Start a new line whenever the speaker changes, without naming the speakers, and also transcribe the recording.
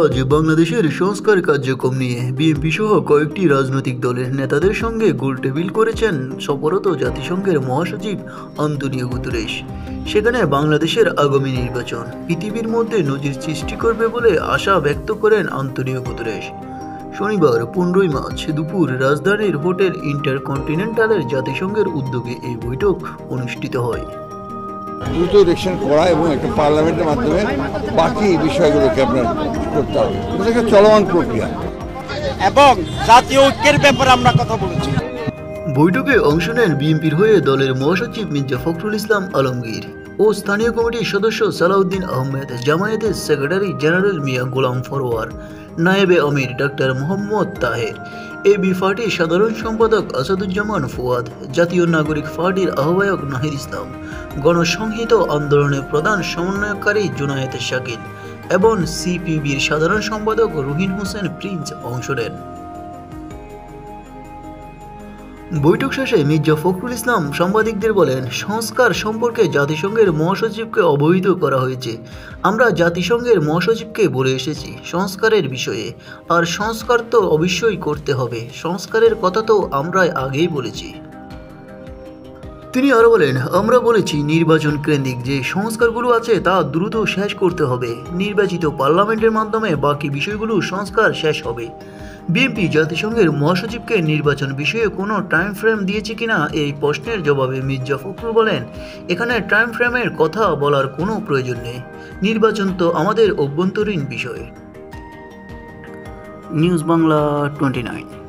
আজ বাংলাদেশের সংস্কার কার্যক্রম নিয়ে বিএনপি সহ কয়েকটি রাজনৈতিক দলের নেতাদের সঙ্গে গোলটেবিল করেছেন সফররত জাতিসংঘের মহাসচিব আন্তোনিও গুতেরেস। সেখানে বাংলাদেশের আগামী নির্বাচন পৃথিবীর মধ্যে নজির সৃষ্টি করবে বলে আশা ব্যক্ত করেন আন্তোনিও গুতেরেস। শনিবার 15 মার্চ দুপুর রাজধানীর হোটেল ইন্টারকন্টিনেন্টালের জাতিসংঘের উদ্যোগে এই বৈঠক অনুষ্ঠিত হয়।
দ্রুত ইলেকশন করা এবং একটা পার্লামেন্টের মাধ্যমে বাকি বিষয়গুলোকে আপনার করতে হবে। এটা একটা চলমান প্রক্রিয়া
এবং জাতীয় ঐক্যের ব্যাপারে আমরা কথা বলেছি।
বৈঠকে অংশ নেন বিএনপির হয়ে দলের মহাসচিব মির্জা ফখরুল ইসলাম আলমগীর ও স্থানীয় কমিটির সদস্য সালাউদ্দিন আহমেদ, জামায়াতের সেক্রেটারি জেনারেল মিয়া গোলাম ফরোয়ার, নায়েবে আমির ডাক্তার মোহাম্মদ তাহের, এবি পার্টির সাধারণ সম্পাদক আসাদুজ্জামান ফুয়াদ, জাতীয় নাগরিক পার্টির আহ্বায়ক নাহিদ ইসলাম, গণসংহত আন্দোলনের প্রধান সমন্বয়কারী জুনায়েদ শাকিল এবং সিপিবির সাধারণ সম্পাদক রুহিন হোসেন প্রিন্স অংশ নেন। বৈঠক শেষে মির্জা ফখরুল ইসলাম সাংবাদিকদের বলেন, সংস্কার সম্পর্কে জাতিসংঘের মহাসচিবকে অবহিত করা হয়েছে। আমরা জাতিসংঘের মহাসচিবকে বলে এসেছি সংস্কারের বিষয়ে, আর সংস্কার তো অবশ্যই করতে হবে। সংস্কারের কথা তো আমরা আগেই বলেছি। তিনি আরও বলেন, আমরা বলেছি নির্বাচন কেন্দ্রিক যে সংস্কারগুলো আছে তা দ্রুত শেষ করতে হবে। নির্বাচিত পার্লামেন্টের মাধ্যমে বাকি বিষয়গুলো সংস্কার শেষ হবে। বিএনপি জাতিসংঘের মহাসচিবকে নির্বাচন বিষয়ে কোনো টাইম ফ্রেম দিয়েছে কিনা এই প্রশ্নের জবাবে মির্জা ফখরুল বলেন, এখানে টাইম ফ্রেমের কথা বলার কোনো প্রয়োজন নেই। নির্বাচন তো আমাদের অভ্যন্তরীণ বিষয়। নিউজ বাংলা 29।